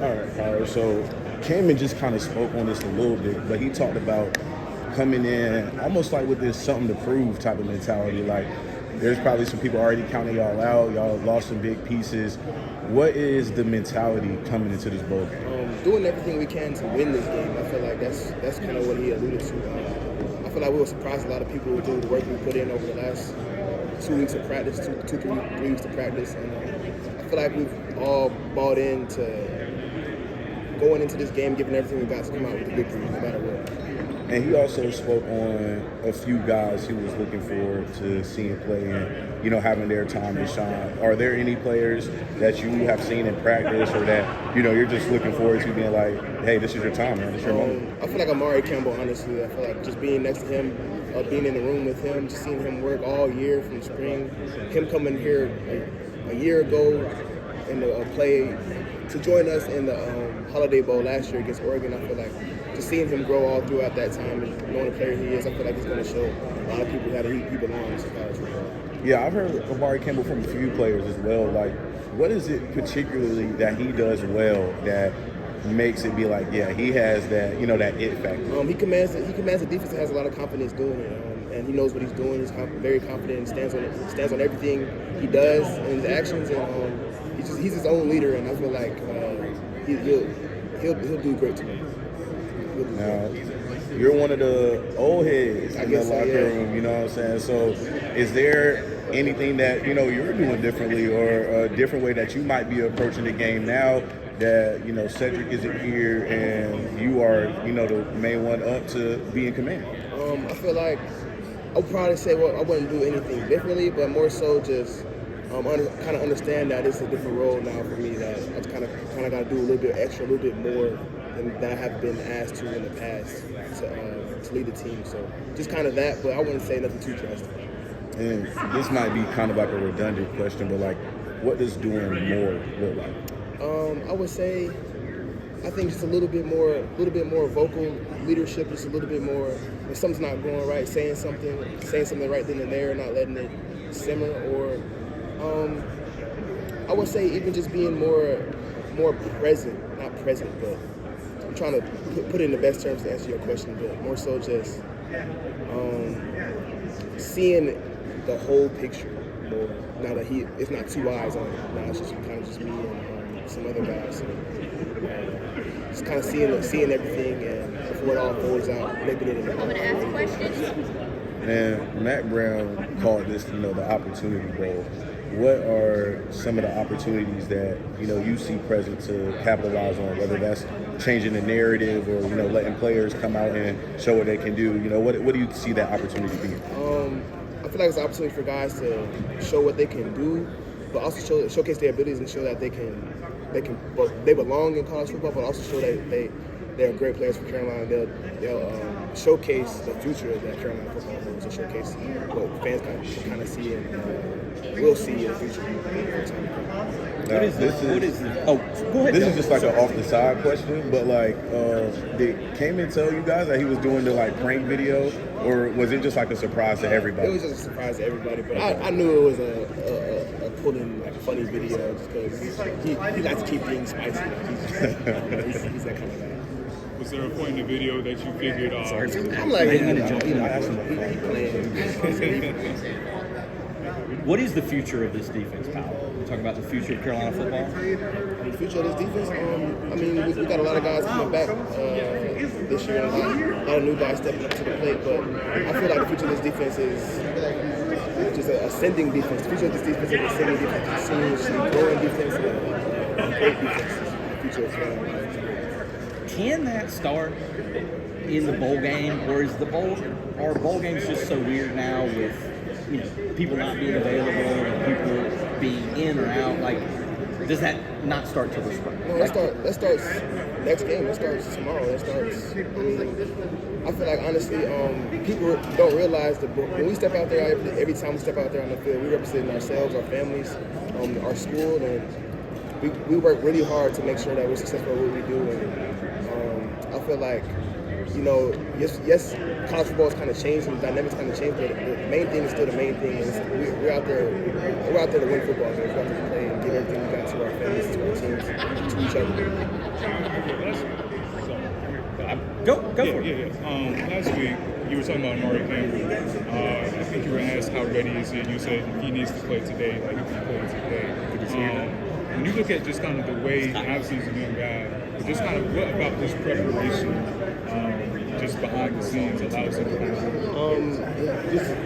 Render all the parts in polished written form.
All right. So Cameron just kind of spoke on this a little bit, but he talked about coming in almost like with this something to prove type of mentality. Like there's probably some people already counting y'all out. Y'all lost some big pieces. What is the mentality coming into this bowl game? Doing everything we can to win this game. I feel like that's kind of what he alluded to. I feel like we were surprised a lot of people with the work we put in over the last 2 weeks of practice, 3 weeks of practice, and I feel like we've all bought into going into this game, giving everything we got to come out with a victory, no matter what. And he also spoke on a few guys he was looking forward to seeing play and, having their time to shine. Are there any players that you have seen in practice or that, you're just looking forward to being like, hey, this is your time, man, this is your moment? I feel like Amari Campbell, honestly. I feel like just being next to him, being in the room with him, just seeing him work all year from spring, him coming here a year ago in the play to join us in the Holiday Bowl last year against Oregon. I feel like just seeing him grow all throughout that time and knowing the player he is, I feel like it's going to show a lot of people how he belongs in college football. Yeah, I've heard Amari Campbell from a few players as well. Like, what is it particularly that he does well that makes it be like, yeah, he has that, that it factor? He commands the defense and has a lot of confidence doing it, and he knows what he's doing. He's very confident and stands on everything he does and his actions, and he's his own leader. And I feel like he'll do great today. Now, you're one of the old heads in the locker room, you know what I'm saying? So is there anything that, you're doing differently or a different way that you might be approaching the game now that, Cedric isn't here and you are, the main one up to be in command? I feel like I would probably say, I wouldn't do anything differently, but more so just kind of understand that it's a different role now for me, that I kind of got to do a little bit extra, a little bit more than I have been asked to in the past to lead the team. So just kind of that, but I wouldn't say nothing too drastic. And this might be kind of like a redundant question, but like, what does doing more look like? I would say, I think just a little bit more vocal leadership, just a little bit more. If something's not going right, saying something right then and there, not letting it simmer. Or I would say even just being more present, not present, but I'm trying to put it in the best terms to answer your question, but more so just seeing the whole picture more. Now that it's not two eyes on it. Now it's just kind of just me and some other guys. So, just kind of seeing everything, and before it all folds out, making it in the. I'm gonna ask questions. And Matt Brown called this, the Opportunity Bowl. What are some of the opportunities that you see present to capitalize on, whether that's changing the narrative or letting players come out and show what they can do? What do you see that opportunity being? I feel like it's an opportunity for guys to show what they can do, but also showcase their abilities and show that they belong in college football, but also show that they're great players for Carolina. They'll showcase the future that Carolina football holds and showcase what fans can kind of see and will see in the future. Go ahead. This is just like an off the side question, but like, did Kamen tell you guys that he was doing the prank video, or was it just like a surprise to everybody? It was just a surprise to everybody, but I knew it was a pull-in funny video because he likes to keep things spicy. He's that kind of guy. Was there a point in the video that you figured out? I'm like, what is the future of this defense, Kyle? We're talking about the future of Carolina football. The future of this defense, we got a lot of guys coming back this year, a lot of new guys stepping up to the plate, but I feel like the future of this defense is just an ascending defense. The future of this defense is an ascending defense, continuously growing defense, and great defense is the future of Carolina. Can that start in the bowl game, or are bowl games just so weird now with people not being available and people being in or out? Like, does that not start till the spring? No, that starts next game. That starts tomorrow. I feel like honestly, people don't realize that when we step out there, every time we step out there on the field, we represent ourselves, our families, our school, and we work really hard to make sure that we're successful at what we do. And I feel like, yes, college football has kind of changed and the dynamics kind of changed, but the main thing is still the main thing. We're out there to win football games. We're out there to play and give everything we got to our families, to our teams, to each other. Go Yeah, for it. yeah. Last week, you were talking about Amari Campbell. I think you were asked how ready is he, and you said he needs to play today, like if he plays today. When you look at just kind of the way, obviously he's a young guy, but just kind of what about his preparation, just behind the scenes, allows him to kind of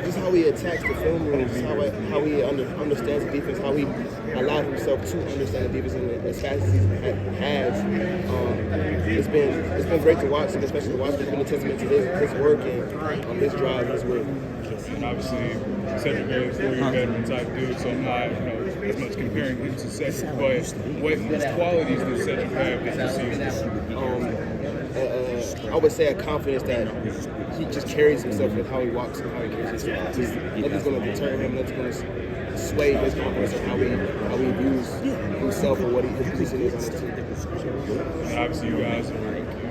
just how he attacks the film room, just how he understands the defense, how he allowed himself to understand the defense, and as fast as he has, it's been great to watch, and especially to watch. It's been a testament to his work and his drive, his will. and obviously Cedric Gray is a 4-year veteran type dude, so I'm not, as much comparing him to Cedric, but what qualities does Cedric have that you see? I would say a confidence that he just carries himself with how he walks and how he carries himself. Nothing's going to deter him. Nothing's going to sway his confidence of how he views himself or what his position is on his team. And obviously you guys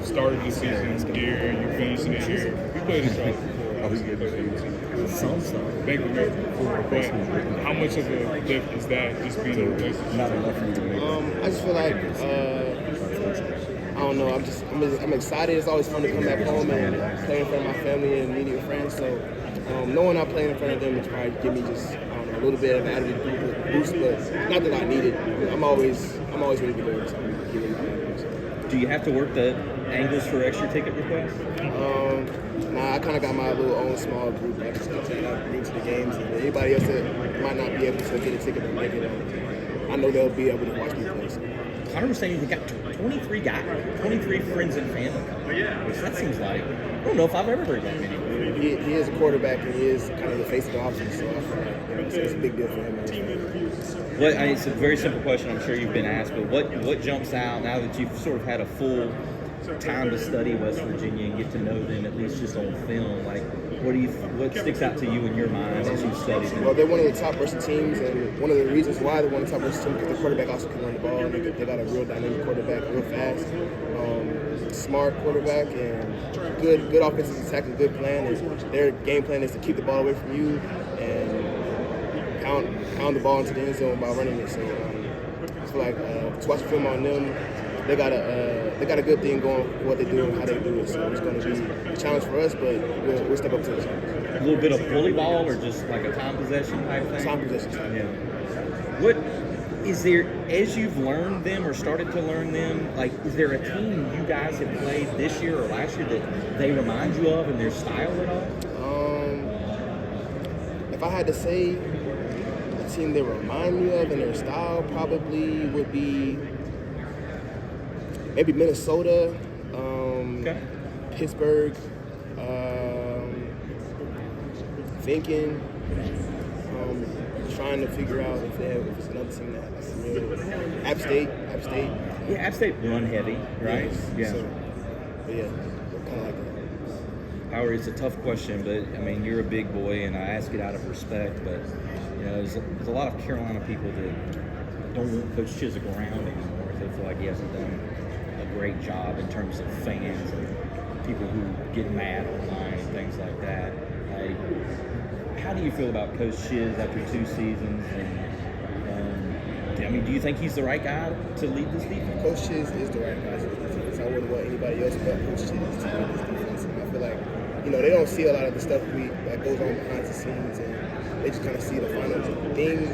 started the season here, you finished it here. You played in Charlotte before, obviously you played in Bank of America before, but how much of a lift is that, just being in a relationship? I just feel like I don't know. I'm excited. It's always fun to come back home and play in front of my family and immediate friends. So knowing I'm playing in front of them is probably give me just a little bit of an attitude boost, but not that I need it. I'm always ready to go. So I'm giving my attitude. Do you have to work the angles for extra ticket requests? Nah, I kind of got my little own small group. I just bring to the games. And anybody else that might not be able to get a ticket or make it, I know they'll be able to watch me play. So. 100%. You got 23 guys, 23 friends and family. Which that seems like, I don't know if I've ever heard that many. He is a quarterback and he is kind of the face of the offense, so I feel like it's a big deal for him. It's a very simple question. I'm sure you've been asked, but what jumps out now that you've sort of had a full time to study West Virginia and get to know them at least just on film? Like, what sticks out to you in your mind as you study them? Well, they're one of the top rushing teams, and one of the reasons why they're one of the top rushing teams is because the quarterback also can run the ball. And they got a real dynamic quarterback, real fast, smart quarterback, and good offensive attack and good plan. And their game plan is to keep the ball away from you and pound the ball into the end zone by running it. So I feel like to watch the film on them, they got a good thing going for what they do and how they do it. So it's going to be a challenge for us, but we'll step up to the challenge. A little bit of bully ball or just like a time possession type thing? Time possession. Yeah. What is there, as you've learned them or started to learn them, like, is there a team you guys have played this year or last year that they remind you of in their style at all? If I had to say a team they remind me of in their style, probably would be maybe Minnesota, Pittsburgh, thinking, trying to figure out if it's another team that's real. App State. Yeah, App State run heavy, right? Yeah. So, but yeah, kind of like that. Howard, it's a tough question, but I mean, you're a big boy, and I ask it out of respect. But you know, there's a lot of Carolina people that don't want Coach Chiswick around anymore. They feel like he hasn't done a great job in terms of fans and people who get mad online and things like that. Like, how do you feel about Coach Chiz after 2 seasons? And I mean, do you think he's the right guy to lead this defense? Coach Chiz is the right guy to lead this defense. I wouldn't want anybody else but Coach Chiz to lead this defense. And I feel like, they don't see a lot of the stuff that goes on behind the scenes, and they just kind of see the final thing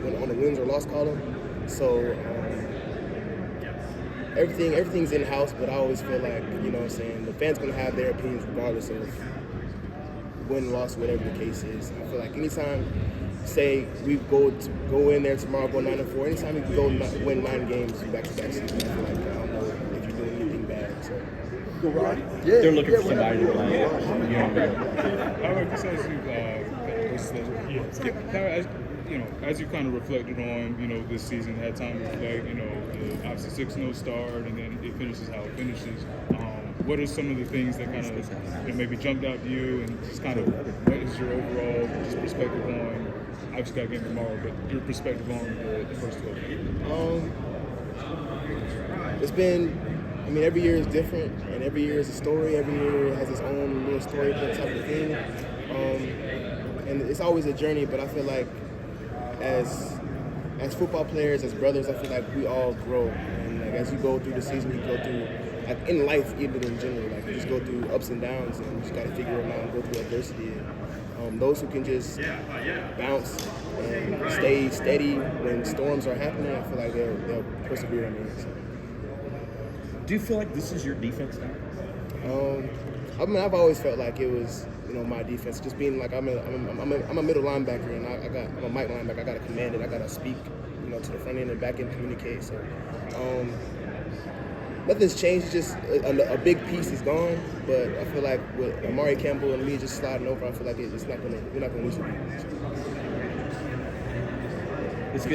when on the wins or loss column. So everything's in house, but I always feel like, the fans gonna have their opinions regardless of win, loss, whatever the case is. I feel like anytime, say we go in there tomorrow, go 9-4. Anytime we can go win 9 games back-to-back seasons, I feel like I don't know if you're doing anything bad. So. They're looking for somebody to blame. However, just as you kind of reflected on, this season, had time to reflect, obviously 6-0 start, and then it finishes how it finishes. What are some of the things that kind of maybe jumped out to you, and just kind of what is your overall just perspective on? Obviously, got a game tomorrow, but your perspective on the first 12 games? It's been. Every year is different, and every year is a story. Every year has its own little storybook type of thing, and it's always a journey. But I feel like as football players, as brothers, I feel like we all grow. And like as you go through the season, you go through like in life, even in general, like you just go through ups and downs, and you just got to figure them out and go through adversity. And those who can just bounce and stay steady when storms are happening, I feel like they'll persevere in it. So. Do you feel like this is your defense now? I mean, I've always felt like it was, my defense. Just being like I'm a middle linebacker, and I'm a Mike linebacker. I got to command it. I got to speak, to the front end and back end, communicate. So, nothing's changed. Just a big piece is gone. But I feel like with Amari Campbell and me just sliding over, I feel like we're not gonna lose it. It's good.